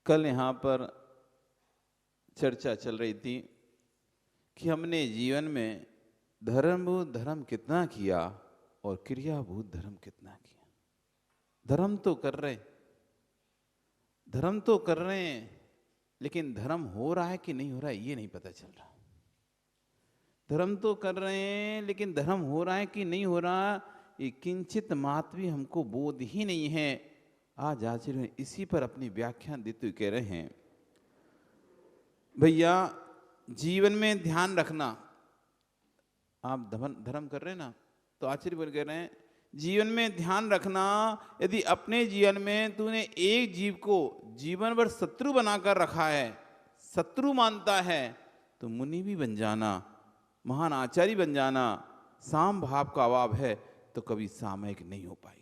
कल यहाँ पर चर्चा चल रही थी कि हमने जीवन में धर्मभूत धर्म कितना किया और क्रियाभूत धर्म कितना किया। धर्म तो कर रहे हैं, लेकिन धर्म हो रहा है कि नहीं हो रहा है ये नहीं पता चल रहा। धर्म तो कर रहे हैं, लेकिन धर्म हो रहा है कि नहीं हो रहा ये किंचित मात्र भी हमको बोध ही नहीं है। आज आचार्य इसी पर अपनी व्याख्यान देते हुए कह रहे हैं, भैया जीवन में ध्यान रखना। आप धर्म कर रहे हैं ना, तो आचार्य बोल कह रहे हैं जीवन में ध्यान रखना। यदि अपने जीवन में तूने एक जीव को जीवन भर शत्रु बनाकर रखा है, शत्रु मानता है, तो मुनि भी बन जाना, महान आचार्य बन जाना। साम भाव का अभाव है तो कभी सामयिक नहीं हो पाएगी।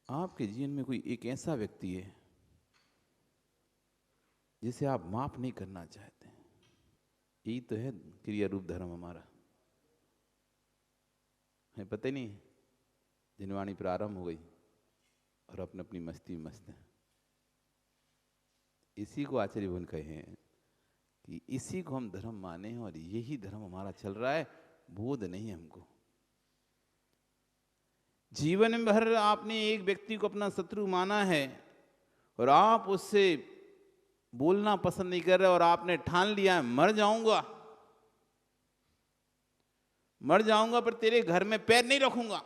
आपके जीवन में कोई एक ऐसा व्यक्ति है जिसे आप माफ नहीं करना चाहते, यही तो है क्रिया रूप धर्म हमारा। है पता ही नहीं, जिनवाणी प्रारंभ हो गई और अपने अपनी मस्ती में मस्त है। इसी को आचार्य भगवान कहे हैं कि इसी को हम धर्म माने हैं और यही धर्म हमारा चल रहा है। बोध नहीं है हमको। जीवन भर आपने एक व्यक्ति को अपना शत्रु माना है और आप उससे बोलना पसंद नहीं कर रहे और आपने ठान लिया है मर जाऊंगा पर तेरे घर में पैर नहीं रखूंगा।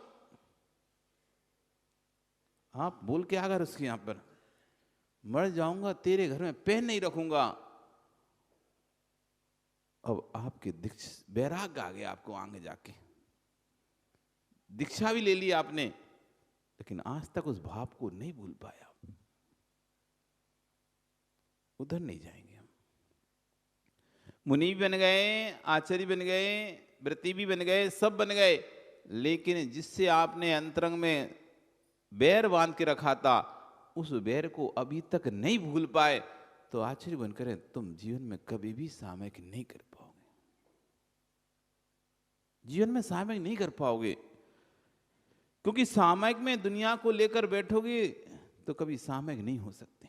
आप बोल के आकर उसके यहां पर मर जाऊंगा, तेरे घर में पैर नहीं रखूंगा। अब आपके वैराग्य आ गया आपको, आगे जाके दीक्षा भी ले ली आपने, लेकिन आज तक उस भाव को नहीं भूल पाया। उधर नहीं जाएंगे हम। मुनि भी बन गए, आचार्य बन गए, व्रती भी बन गए, सब बन गए, लेकिन जिससे आपने अंतरंग में बैर बांध के रखा था उस बैर को अभी तक नहीं भूल पाए, तो आचार्य बनकर तुम जीवन में कभी भी सामयिक नहीं कर पाओगे। जीवन में सामयिक नहीं कर पाओगे, क्योंकि सामयिक में दुनिया को लेकर बैठोगे तो कभी सामयिक नहीं हो सकते।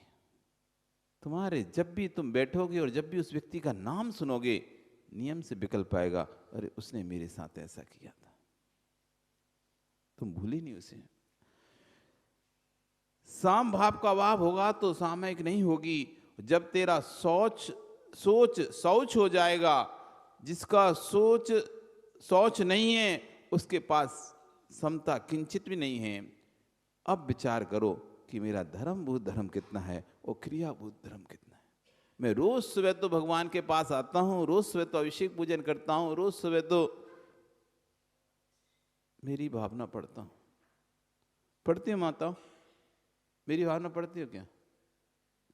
तुम्हारे जब भी तुम बैठोगे और जब भी उस व्यक्ति का नाम सुनोगे, नियम से विकल्प आएगा, अरे उसने मेरे साथ ऐसा किया था। तुम भूले नहीं उसे। साम भाव का अभाव होगा तो सामयिक नहीं होगी। जब तेरा सोच शौच हो जाएगा, जिसका सोच शौच नहीं है उसके पास समता किंचित भी नहीं है। अब विचार करो कि मेरा धर्मभूत धर्म कितना है और क्रियाभूत धर्म कितना है। मैं रोज सुबह तो भगवान के पास आता हूं, रोज सुबह तो अभिषेक पूजन करता हूं, रोज सुबह तो मेरी भावना पढ़ता हूं। पढ़ती हो माता? मेरी भावना पढ़ती हो क्या?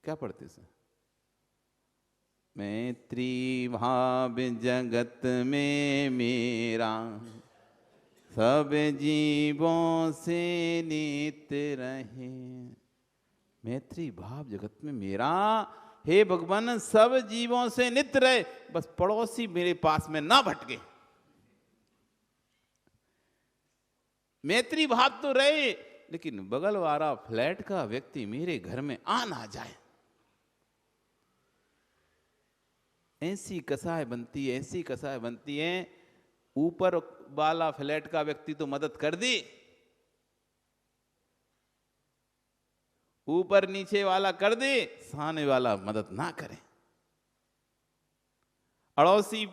क्या पढ़ती हो? मैत्री भाव जगत में मेरा, सब जीवों से नित रहे। मैत्री भाव जगत में मेरा, हे भगवान सब जीवों से नित रहे, बस पड़ोसी मेरे पास में ना भटके। मैत्री भाव तो रहे, लेकिन बगल वाला फ्लैट का व्यक्ति मेरे घर में आ ना जाए। ऐसी कसाय बनती है। ऊपर वाला फ्लैट का व्यक्ति तो मदद कर दी, ऊपर नीचे वाला कर दे, सामने वाला मदद ना करे। अड़ोसी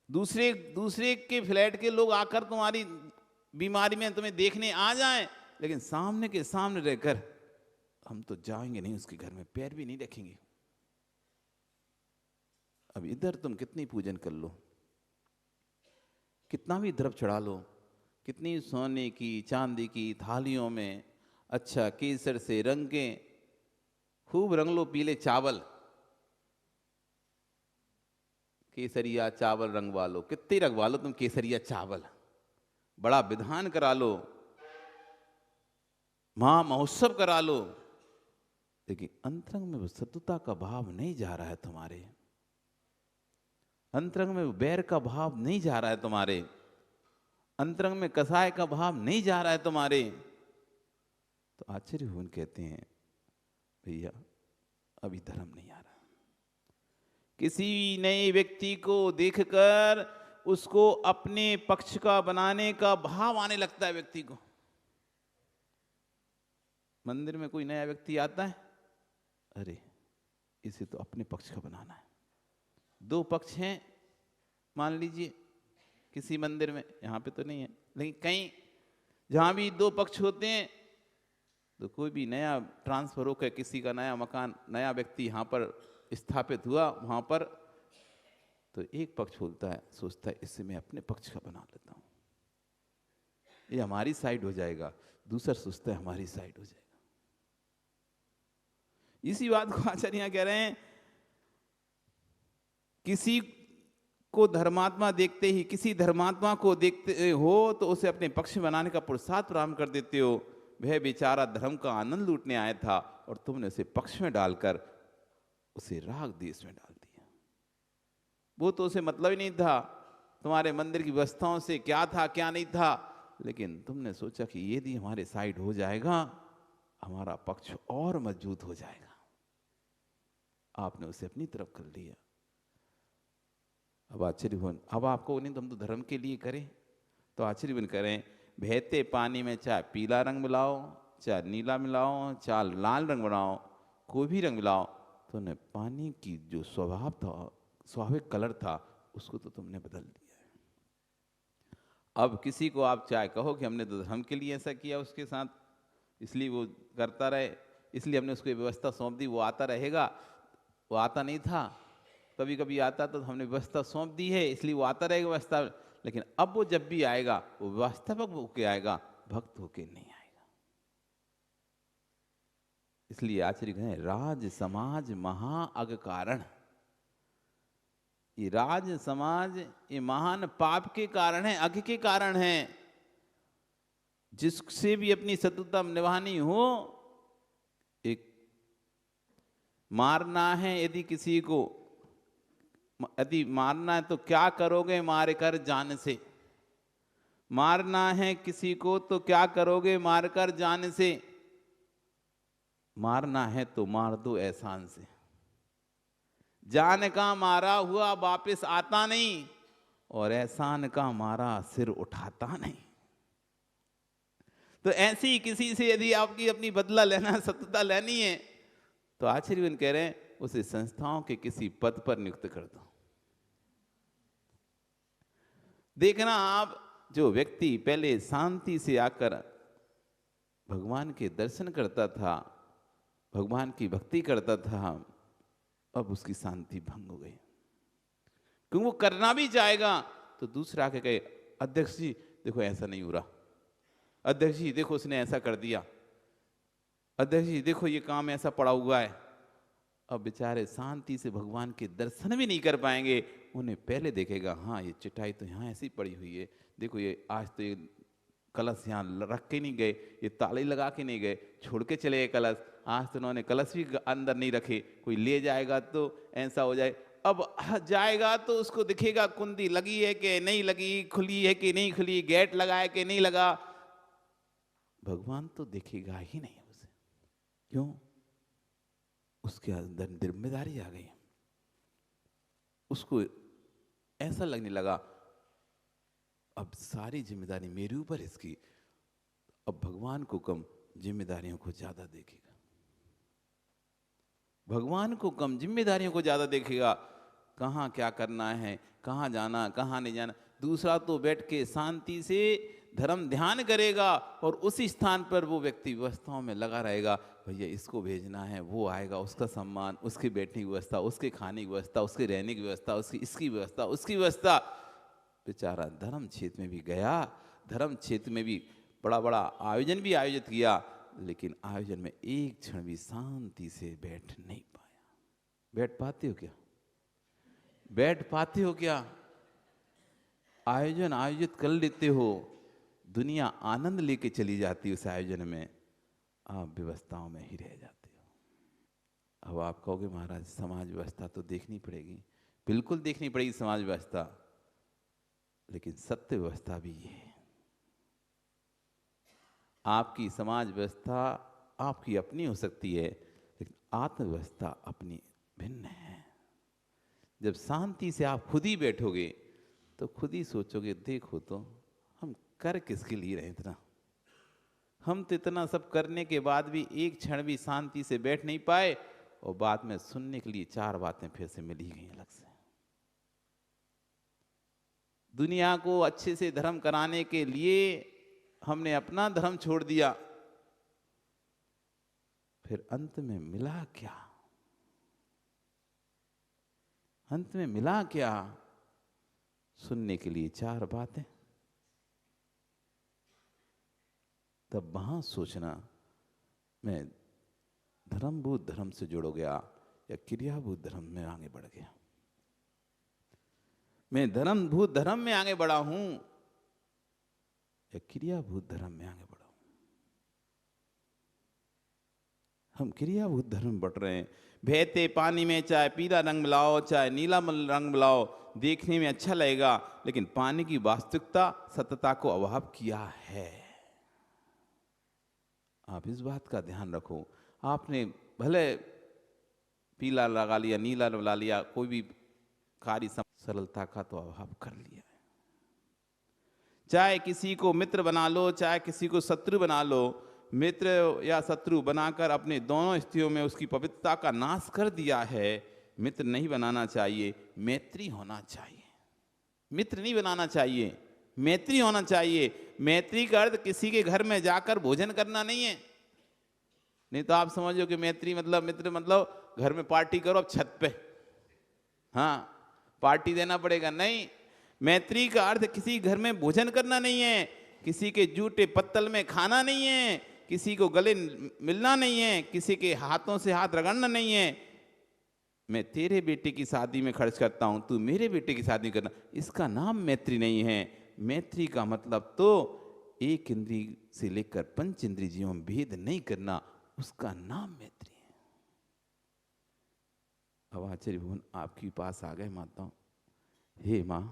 दूसरे के फ्लैट के लोग आकर तुम्हारी बीमारी में तुम्हें देखने आ जाएं, लेकिन सामने के सामने रहकर हम तो जाएंगे नहीं, उसके घर में पैर भी नहीं रखेंगे। अब इधर तुम कितनी पूजन कर लो, कितना भी द्रव्य चढ़ा लो, कितनी सोने की चांदी की थालियों में अच्छा केसर से रंग के खूब रंग लो, पीले चावल, केसरिया चावल रंगवा लो, कितने रंगवा लो तुम केसरिया चावल, बड़ा विधान करा लो, महा महोत्सव करा लो, लेकिन अंतरंग में सत्वता का भाव नहीं जा रहा है तुम्हारे। अंतरंग में बैर का भाव नहीं जा रहा है तुम्हारे। अंतरंग में कसाय का भाव नहीं जा रहा है तुम्हारे। तो आचार्य भगवान कहते हैं भैया अभी धर्म नहीं आ रहा। किसी नए व्यक्ति को देखकर उसको अपने पक्ष का बनाने का भाव आने लगता है व्यक्ति को। मंदिर में कोई नया व्यक्ति आता है, अरे इसे तो अपने पक्ष का बनाना है। दो पक्ष हैं मान लीजिए किसी मंदिर में, यहाँ पे तो नहीं है लेकिन कहीं जहाँ भी दो पक्ष होते हैं, तो कोई भी नया ट्रांसफर होकर किसी का नया मकान, नया व्यक्ति यहाँ पर स्थापित हुआ वहाँ पर, तो एक पक्ष बोलता है, सोचता है इससे मैं अपने पक्ष का बना लेता हूँ, ये हमारी साइड हो जाएगा। दूसरा सोचता है हमारी साइड हो जाएगा। इसी बात को आचार्य कह रहे हैं, किसी को धर्मात्मा देखते ही, किसी धर्मात्मा को देखते हो तो उसे अपने पक्ष बनाने का पुरुषार्थ प्रारंभ कर देते हो। वह बेचारा धर्म का आनंद लूटने आया था और तुमने उसे पक्ष में डालकर उसे राग देश में डाल दिया। वो तो उसे मतलब ही नहीं था तुम्हारे मंदिर की व्यवस्थाओं से क्या था क्या नहीं था, लेकिन तुमने सोचा कि यदि हमारे साइड हो जाएगा हमारा पक्ष और मजबूत हो जाएगा। आपने उसे अपनी तरफ कर लिया। अब आश्चर्यवन, अब आपको नहीं, तुम तो धर्म के लिए करें, तो आश्चर्यवन करें, बहते पानी में चाहे पीला रंग मिलाओ, चाहे नीला मिलाओ, चाहे लाल रंग बनाओ, कोई भी रंग मिलाओ, तो ने पानी की जो स्वभाव था, स्वाभाविक कलर था, उसको तो तुमने बदल दिया है। अब किसी को आप चाहे कहो कि हमने तो धर्म के लिए ऐसा किया उसके साथ, इसलिए वो करता रहे, इसलिए हमने उसको व्यवस्था सौंप दी, वो आता रहेगा। वो आता नहीं था, कभी कभी आता तो हमने व्यवस्था सौंप दी है इसलिए वो आता रहेगा व्यवस्था, लेकिन अब वो जब भी आएगा वो व्यवस्थापक होके आएगा, भक्त होके नहीं आएगा। इसलिए आचार्य कहें राज समाज महा अग कारण। ये राज समाज ये महान पाप के कारण है, अग के कारण है। जिससे भी अपनी शत्रुता निभानी हो, एक मारना है यदि किसी को, यदि मारना है तो क्या करोगे, मार कर जान से। मारना है किसी को तो क्या करोगे, मार कर जान से। मारना है तो मार दो एहसान से। जान का मारा हुआ वापस आता नहीं, और एहसान का मारा सिर उठाता नहीं। तो ऐसी ही किसी से यदि आपकी अपनी बदला लेना, शत्रुता लेनी है, तो आचार्य कह रहे हैं उसे संस्थाओं के किसी पद पर नियुक्त कर दो। देखना आप, जो व्यक्ति पहले शांति से आकर भगवान के दर्शन करता था, भगवान की भक्ति करता था, अब उसकी शांति भंग हो गई। क्योंकि वो करना भी चाहेगा तो दूसरा आके कहे अध्यक्ष जी देखो ऐसा नहीं हो रहा, अध्यक्ष जी देखो उसने ऐसा कर दिया, अध्यक्ष जी देखो ये काम ऐसा पड़ा हुआ है। अब बेचारे शांति से भगवान के दर्शन भी नहीं कर पाएंगे। उन्हें पहले देखेगा, हाँ ये चटाई तो यहाँ ऐसी पड़ी हुई है, देखो ये आज तो ये कलश यहाँ रख के नहीं गए, ये ताले लगा के नहीं गए, छोड़ के चले गए कलश, आज तो उन्होंने कलश भी अंदर नहीं रखे, कोई ले जाएगा तो ऐसा हो जाए। अब जाएगा तो उसको दिखेगा कुंडी लगी है कि नहीं लगी, खुली है कि नहीं खुली, गेट लगा है कि नहीं लगा। भगवान तो दिखेगा ही नहीं उसे। क्यों? उसके अंदर जिम्मेदारी आ गई। उसको ऐसा लगने लगा अब सारी जिम्मेदारी मेरे ऊपर इसकी, अब भगवान को कम जिम्मेदारियों को ज्यादा देखेगा, भगवान को कम जिम्मेदारियों को ज्यादा देखेगा। कहाँ क्या करना है, कहाँ जाना, कहाँ नहीं जाना। दूसरा तो बैठ के शांति से धर्म ध्यान करेगा और उसी स्थान पर वो व्यक्ति व्यवस्थाओं में लगा रहेगा, भैया इसको भेजना है, वो आएगा, उसका सम्मान, उसकी बैठने की व्यवस्था, उसके खाने की व्यवस्था, उसके रहने की व्यवस्था, उसकी इसकी व्यवस्था, उसकी व्यवस्था। बेचारा धर्म क्षेत्र में भी गया, धर्म क्षेत्र में भी बड़ा बड़ा आयोजन भी आयोजित किया, लेकिन आयोजन में एक क्षण भी शांति से बैठ नहीं पाया। बैठ पाते हो क्या? बैठ पाते हो क्या? आयोजन आयोजित कर लेते हो, दुनिया आनंद लेके चली जाती है उस आयोजन में, आप व्यवस्थाओं में ही रह जाते हो। अब आप कहोगे महाराज समाज व्यवस्था तो देखनी पड़ेगी, बिल्कुल देखनी पड़ेगी समाज व्यवस्था, लेकिन सत्य व्यवस्था भी ये है। आपकी समाज व्यवस्था आपकी अपनी हो सकती है, लेकिन आत्मव्यवस्था अपनी भिन्न है। जब शांति से आप खुद ही बैठोगे तो खुद ही सोचोगे, देखो तो हम कर किसके लिए रहे इतना, हम तो इतना सब करने के बाद भी एक क्षण भी शांति से बैठ नहीं पाए, और बाद में सुनने के लिए 4 बातें फिर से मिल ही गई अलग से। दुनिया को अच्छे से धर्म कराने के लिए हमने अपना धर्म छोड़ दिया, फिर अंत में मिला क्या? अंत में मिला क्या? सुनने के लिए 4 बातें। तब वहां सोचना, मैं धर्मभूत धर्म से जुड़ गया या क्रियाभूत धर्म में आगे बढ़ गया? मैं धर्मभूत धर्म में आगे बढ़ा हूं या क्रियाभूत धर्म में आगे बढ़ा हूं? हम क्रियाभूत धर्म में बढ़ रहे हैं। बहते पानी में चाहे पीला रंग मिलाओ, चाहे नीला रंग मिलाओ, देखने में अच्छा लगेगा, लेकिन पानी की वास्तविकता सत्यता को अभाव किया है। आप इस बात का ध्यान रखो। आपने भले पीला लगा लिया, नीला लगा लिया, कोई भी कार्य सरलता का तो अभाव कर लिया है। चाहे किसी को मित्र बना लो, चाहे किसी को शत्रु बना लो, मित्र या शत्रु बनाकर अपने दोनों स्थितियों में उसकी पवित्रता का नाश कर दिया है। मित्र नहीं बनाना चाहिए, मैत्री होना चाहिए। मित्र नहीं बनाना चाहिए, मैत्री होना चाहिए। मैत्री का अर्थ किसी के घर में जाकर भोजन करना नहीं है। नहीं तो आप समझो कि मैत्री मतलब, मित्र मतलब घर में पार्टी करो अब छत पे, हाँ पार्टी देना पड़ेगा। नहीं, मैत्री का अर्थ किसी घर में भोजन करना नहीं है, किसी के जूठे पत्तल में खाना नहीं है, किसी को गले मिलना नहीं है, किसी के हाथों से हाथ रगड़ना नहीं है। मैं तेरे बेटे की शादी में खर्च करता हूं, तू मेरे बेटे की शादी करना, इसका नाम मैत्री नहीं है। मैत्री का मतलब तो एक इंद्रिय से लेकर 5 इंद्रियों में भेद नहीं करना, उसका नाम मैत्री है। अब आचार्य भुवन आपके पास आ गए माताओं। हे माँ,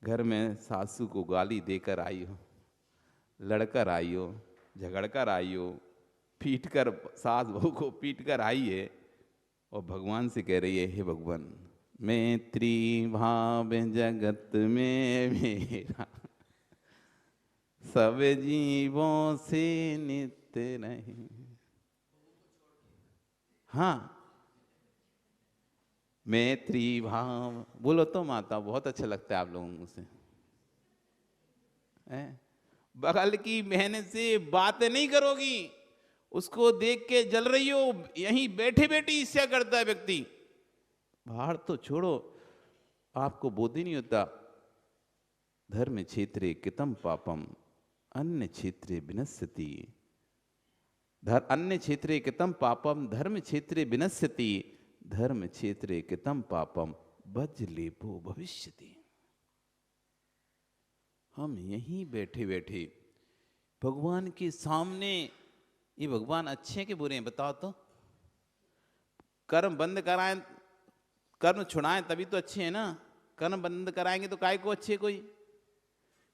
घर में सासू को गाली देकर आई हो, लड़कर आई हो, झगड़कर आई हो, पीट कर, सास बहू को पीट कर आई है, और भगवान से कह रही है, हे भगवान मैत्री भाव जगत में मेरा सब जीवों से नित्य नहीं। हाँ, मैत्री भाव बोलो तो माता, बहुत अच्छा लगता है आप लोगों से। बगल की बहन से बातें नहीं करोगी, उसको देख के जल रही हो, यहीं बैठे बैठे ईर्ष्या करता है व्यक्ति। बाहर तो छोड़ो, आपको बोध ही नहीं होता। धर्म क्षेत्रे कितम पापम अन्य क्षेत्रे विनश्यति, अन्य क्षेत्रे कितम पापम धर्म क्षेत्रे विनश्यति, धर्म क्षेत्रे कितम पापम वज्रलेपो भविष्यति। हम यहीं बैठे बैठे भगवान के सामने, ये भगवान अच्छे हैं कि बुरे हैं बताओ तो? कर्म बंद कराएं, कर्म छुड़ाएं तभी तो अच्छे हैं ना। कर्म बंद कराएंगे तो काय को अच्छे? कोई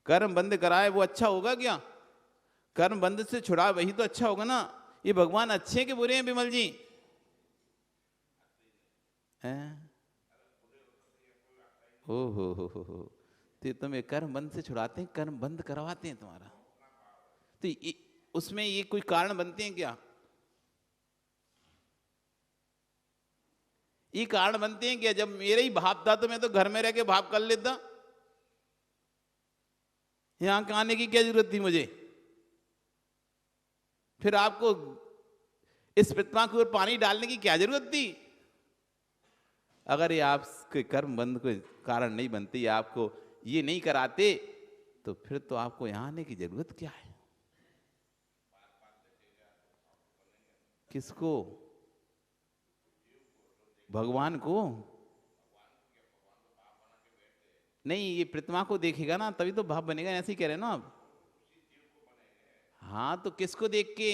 कर्म बंद कराए वो अच्छा होगा क्या? कर्म बंद से छुड़ा वही तो अच्छा होगा ना। ये भगवान अच्छे हैं कि बुरे हैं विमल जी? हो हो तो तुम्हें कर्म बंद से छुड़ाते हैं, कर्म बंद करवाते हैं तुम्हारा, तो उसमें ये कोई कारण बनते हैं क्या? ये कारण बनते हैं क्या? जब मेरा ही भाव था तो मैं तो घर में रह के भाव कर लेता, यहां के आने की क्या जरूरत थी मुझे? फिर आपको इस प्रतिमा के ऊपर पानी डालने की क्या जरूरत थी? अगर ये आपके कर्म बंद के कारण नहीं बनते, आपको ये नहीं कराते, तो फिर तो आपको यहां आने की जरूरत क्या है? किसको? भगवान को? नहीं, ये प्रतिमा को देखेगा ना तभी तो भाव बनेगा, ऐसे ही कह रहे हैं ना आप? हाँ, तो किसको देख के?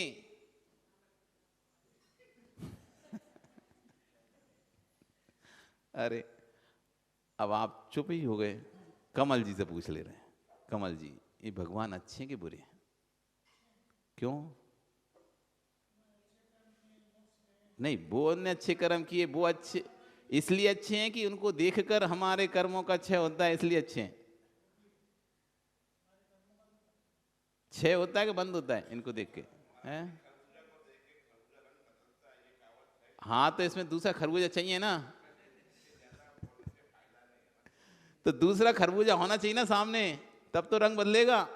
अरे अब आप चुप ही हो गए। कमल जी से पूछ ले रहे हैं। कमल जी, ये भगवान अच्छे हैं कि बुरे हैं? क्यों? नहीं, वो उन्होंने अच्छे कर्म किए, वो अच्छे इसलिए अच्छे हैं कि उनको देखकर हमारे कर्मों का क्षय होता है, इसलिए अच्छे हैं। क्षय होता है कि बंद होता है इनको देख के? हैं? हाँ, तो इसमें दूसरा खरबूजा चाहिए ना, तो दूसरा खरबूजा होना चाहिए ना सामने, तब तो रंग बदलेगा।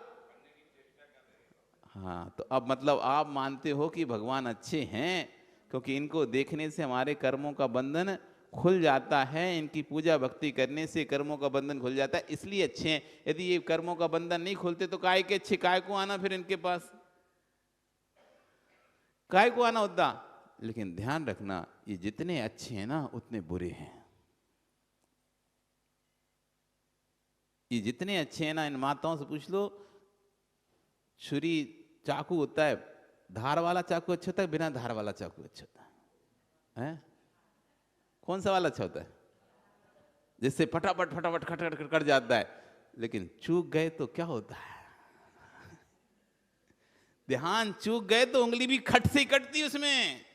हाँ, तो अब मतलब आप मानते हो कि भगवान अच्छे हैं, क्योंकि इनको देखने से हमारे कर्मों का बंधन खुल जाता है, इनकी पूजा भक्ति करने से कर्मों का बंधन खुल जाता है, इसलिए अच्छे हैं। यदि ये कर्मों का बंधन नहीं खुलते तो काय के अच्छे, काय को आना फिर इनके पास, काय को आना होता। लेकिन ध्यान रखना, ये जितने अच्छे हैं ना उतने बुरे हैं। ये जितने अच्छे हैं ना, इन माताओं से पूछ लो, छुरी चाकू होता है, धार वाला चाकू अच्छा होता है, बिना धार वाला चाकू अच्छा होता है? कौन सा वाला अच्छा होता है? जिससे फटाफट फटाफट खट खट कट जाता है। लेकिन चूक गए तो क्या होता है? ध्यान चूक गए तो उंगली भी खट से कटती है उसमें।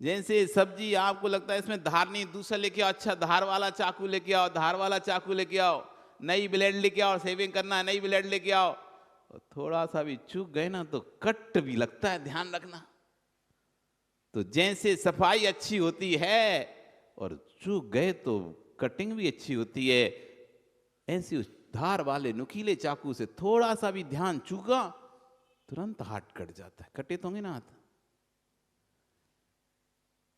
जैसे सब्जी आपको लगता है इसमें धार नहीं, दूसरा लेके आओ, अच्छा धार वाला चाकू लेके आओ, धार वाला चाकू लेके आओ, नई ब्लेड लेके आओ, सेविंग करना है नई ब्लेड लेके आओ। थोड़ा सा भी चूक गए ना तो कट भी लगता है, ध्यान रखना। तो जैसे सफाई अच्छी होती है और चूक गए तो कटिंग भी अच्छी होती है, ऐसी उस धार वाले नुकीले चाकू से थोड़ा सा भी ध्यान चूका, तुरंत हाथ कट जाता है। कटे तो होंगे ना हाथ।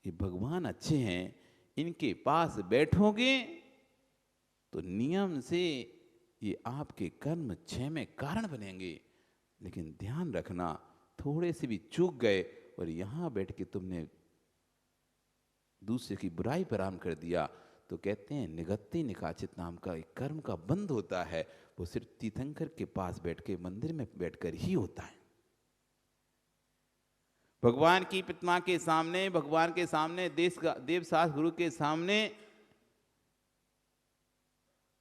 ये भगवान अच्छे हैं, इनके पास बैठोगे तो नियम से ये आपके कर्म क्षय में कारण बनेंगे। लेकिन ध्यान रखना, थोड़े से भी चूक गए और यहां बैठ के तुमने दूसरे की बुराई पर आराम कर दिया, तो कहते हैं निगत्ति निकाचित नाम का एक कर्म का बंध होता है, वो सिर्फ तीर्थंकर के पास बैठ के मंदिर में बैठकर ही होता है। भगवान की प्रतिमा के सामने, भगवान के सामने, देव शास्त्र गुरु के सामने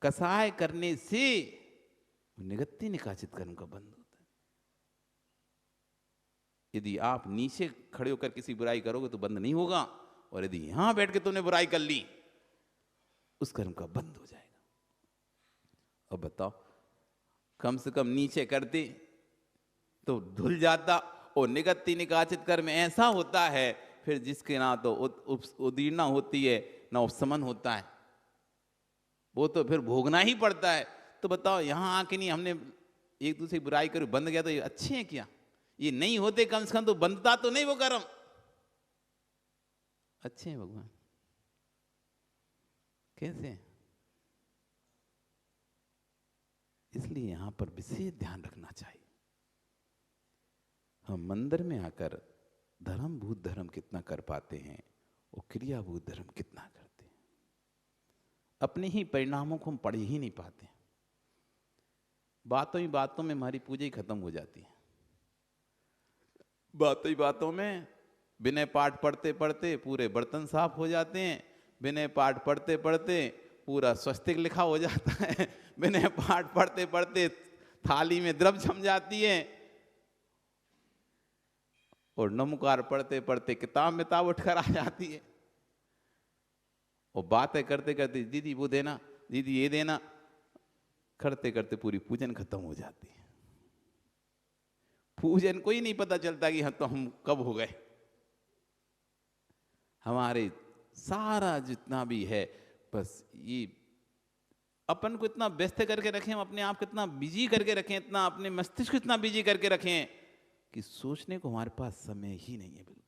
कसाय करने से निगत्ति निकाचित कर्म का बंध होता है। यदि आप नीचे खड़े होकर किसी बुराई करोगे तो बंद नहीं होगा, और यदि यहां बैठ के तुमने बुराई कर ली उस कर्म का बंद हो जाएगा। अब बताओ, कम से कम नीचे करते तो धुल जाता, और निगत्ति निकाचित कर्म ऐसा होता है फिर जिसके ना तो उदीर्णा होती है ना उपशमन होता है, वो तो फिर भोगना ही पड़ता है। तो बताओ, यहां आके नहीं हमने एक दूसरे की बुराई करी, बंद गया, तो ये अच्छे हैं क्या? ये नहीं होते कम से कम तो बंधता तो नहीं वो कर्म। अच्छे हैं भगवान। कैसे? इसलिए यहां पर विशेष ध्यान रखना चाहिए। हम मंदिर में आकर धर्मभूत धर्म कितना कर पाते हैं और क्रियाभूत धर्म कितना करते हैं। अपने ही परिणामों को हम पढ़ ही नहीं पाते। बातों ही बातों में हमारी पूजा ही खत्म हो जाती है। बातों ही बातों में विनय पाठ पढ़ते पढ़ते पूरे बर्तन साफ हो जाते हैं, विनय पाठ पढ़ते पढ़ते पूरा स्वस्तिक लिखा हो जाता है, विनय पाठ पढ़ते पढ़ते थाली में द्रव जम जाती है, और नमकार पढ़ते पढ़ते किताब मिताब उठकर आ जाती है, और बातें करते करते दीदी वो देना, दीदी ये देना, करते करते पूरी पूजन खत्म हो जाती है। पूजन को ही नहीं पता चलता कि तो हम कब हो गए। हमारे सारा जितना भी है, बस ये अपन को इतना व्यस्त करके रखें, हम अपने आप को इतना बिजी करके रखें, इतना अपने मस्तिष्क को इतना बिजी करके रखें कि सोचने को हमारे पास समय ही नहीं है बिल्कुल।